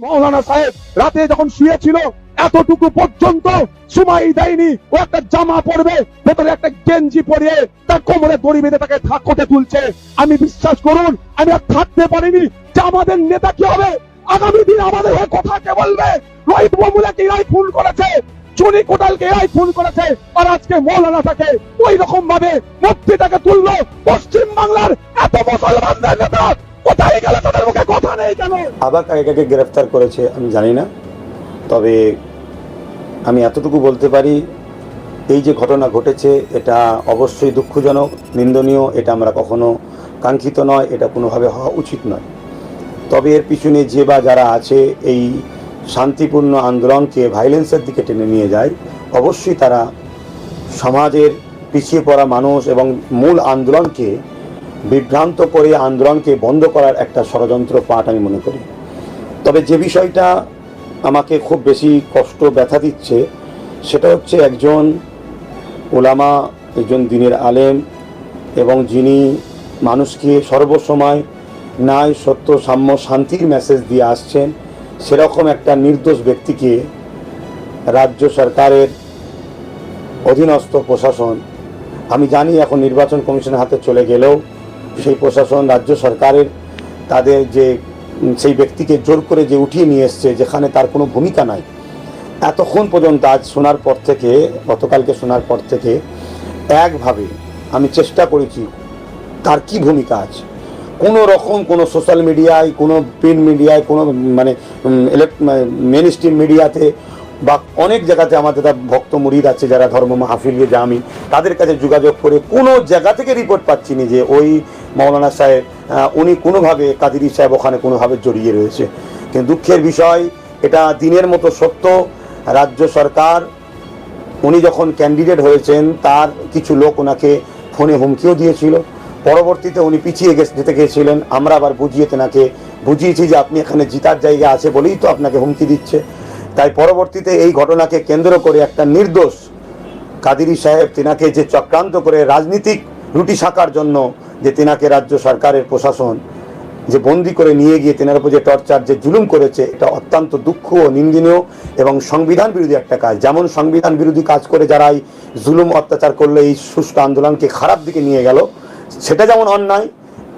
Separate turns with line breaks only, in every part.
মৌলানা সাহেব রাতে যখন শুয়েছিল এতটুকু পর্যন্ত সময় দেয়নি। ও একটা জামা পরবে, ভেতরে একটা গেঞ্জি পরিয়ে তার কোমরে দড়ি বেঁধে তাকে থাকতে তুলছে। আমি বিশ্বাস করুন, আমি আর থাকতে পারিনি যে আমাদের নেতা কি হবে, আগামী দিন আমাদের হয়ে কথা কে বলবে। রোহিত বমুলাকে এরাই খুন করেছে, চুনি কোটালকে এরাই খুন করেছে, আর আজকে মৌলানাটাকে ওই রকম ভাবে মুক্তিটাকে তুললো। পশ্চিম বাংলার এত মুসলমানদের নেতা কোথায় গেল? তাদের মুখে কথা নেই কেন?
আবার কাকে গ্রেফতার করেছে আমি জানি না, তবে আমি এতটুকু বলতে পারি এই যে ঘটনা ঘটেছে এটা অবশ্যই দুঃখজনক, নিন্দনীয়। এটা আমরা কখনো কাঙ্ক্ষিত নয়, এটা কোনোভাবে হওয়া উচিত নয়। তবে এর পিছনে যে বা যারা আছে এই শান্তিপূর্ণ আন্দোলনকে ভায়োলেন্সের দিকে টেনে নিয়ে যায়, অবশ্যই তারা সমাজের পিছিয়ে পড়া মানুষ এবং মূল আন্দোলনকে বিভ্রান্ত করে আন্দোলনকে বন্ধ করার একটা ষড়যন্ত্র পাঠ আমি মনে করি। তবে যে বিষয়টা আমাকে খুব বেশি কষ্ট ব্যথা দিচ্ছে সেটা হচ্ছে একজন ওলামা, একজন দ্বীনের আলেম এবং যিনি মানুষকে সর্বসময় ন্যায়, সত্য, সাম্য, শান্তির মেসেজ দিয়ে আসছেন, সেরকম একটা নির্দোষ ব্যক্তিকে রাজ্য সরকারের অধীনস্থ প্রশাসন, আমি জানি এখন নির্বাচন কমিশনের হাতে চলে গেলেও সেই প্রশাসন রাজ্য সরকারের তাদের যে সেই ব্যক্তিকে জোর করে যে উঠিয়ে নিয়ে এসছে যেখানে তার কোনো ভূমিকা নাই, এতক্ষণ পর্যন্ত আজ শোনার পর থেকে, গতকালকে শোনার পর থেকে একভাবে আমি চেষ্টা করেছি তার কি ভূমিকা আছে। কোনো রকম কোনো সোশ্যাল মিডিয়ায়, কোনো প্রিন্ট মিডিয়ায়, কোনো মানে মেন স্ট্রিম মিডিয়াতে বা অনেক জায়গাতে আমাদের ভক্ত মুরিদ আছে যারা ধর্ম মাহফিলে জামি, তাদের কাছে যোগাযোগ করে কোনো জায়গা থেকে রিপোর্ট পাচ্ছি না যে ওই মৌলানা সাহেব উনি কোনোভাবে কাদিরি সাহেব ওখানে কোনোভাবে জড়িয়ে রয়েছে। কিন্তু দুঃখের বিষয়, এটা দিনের মতো সত্য। রাজ্য সরকার উনি যখন ক্যান্ডিডেট হয়েছেন তার কিছু লোক ওনাকে ফোনে হুমকিও দিয়েছিল, পরবর্তীতে উনি পিছিয়ে যেতে গিয়েছিলেন। আমরা আবার তেনাকে বুঝিয়েছি যে আপনি এখানে জিতার জায়গা আছে বলেই তো আপনাকে হুমকি দিচ্ছে। তাই পরবর্তীতে এই ঘটনাকে কেন্দ্র করে একটা নির্দোষ কাদিরি সাহেব তেনাকে যে চক্রান্ত করে রাজনীতিক রুটি শাকার জন্য যে তেনাকে রাজ্য সরকারের প্রশাসন যে বন্দি করে নিয়ে গিয়ে তেনার উপর যে টর্চার, যে জুলুম করেছে, এটা অত্যন্ত দুঃখ ও নিন্দনীয় এবং সংবিধান বিরোধী একটা কাজ। যেমন সংবিধান বিরোধী কাজ করে যারা এই জুলুম অত্যাচার করলে এই সুষ্ঠু আন্দোলনকে খারাপ দিকে নিয়ে গেল, সেটা যেমন অন্যায়,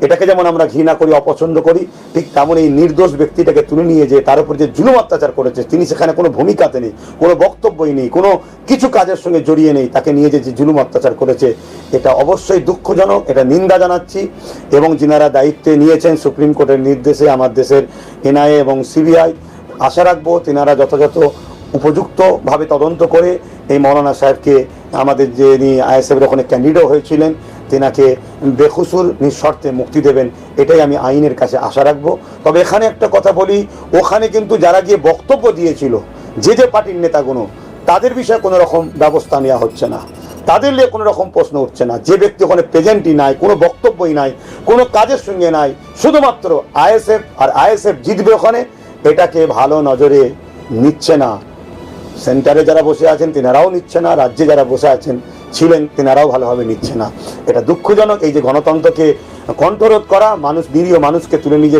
এটাকে যেমন আমরা ঘৃণা করি, অপছন্দ করি, ঠিক তেমন এই নির্দোষ ব্যক্তিটাকে তুলে নিয়ে যে তার উপর যে জুলুম অত্যাচার করেছে, তিনি সেখানে কোনো ভূমিকাতে নেই, কোনো বক্তব্যই নেই, কোনো কিছু কাজের সঙ্গে জড়িয়ে নেই, তাকে নিয়ে যে জুলুম অত্যাচার করেছে, এটা অবশ্যই দুঃখজনক, এটা নিন্দা জানাচ্ছি। এবং যিনারা দায়িত্বে নিয়েছেন সুপ্রিম কোর্টের নির্দেশে আমার দেশের এনআইএ এবং সিবিআই, আশা রাখবো তেনারা যথাযথ উপযুক্তভাবে তদন্ত করে এই মৌলানা সাহেবকে, আমাদের যে আইএসএফের ওখানে ক্যান্ডিডেট হয়েছিলেন, তেনাকে বেকসুর নিঃশর্তে মুক্তি দেবেন, এটাই আমি আইনের কাছে আশা রাখবো। তবে এখানে একটা কথা বলি, ওখানে কিন্তু যারা গিয়ে বক্তব্য দিয়েছিল যে পার্টির নেতাগুলো, তাদের বিষয়ে কোনো রকম ব্যবস্থা নেওয়া হচ্ছে না, তাদের নিয়ে কোনো রকম প্রশ্ন উঠছে না। যে ব্যক্তি ওখানে প্রেজেন্টই নাই, কোনো বক্তব্যই নাই, কোনো কাজের সঙ্গে নাই, শুধুমাত্র আইএসএফ আর আইএসএফ জিতবে ওখানে, এটাকে ভালো নজরে নিচ্ছে না। সেন্টারে যারা বসে আছেন তেনারাও নিচ্ছে না, রাজ্যে যারা বসে আছেন ছিলেন তেনারাও ভালোভাবে নিচ্ছে না। এটা দুঃখজনক। এই যে গণতন্ত্রকে কণ্ঠরোধ করা, মানুষ, নিরীহ মানুষকে তুলে নিয়ে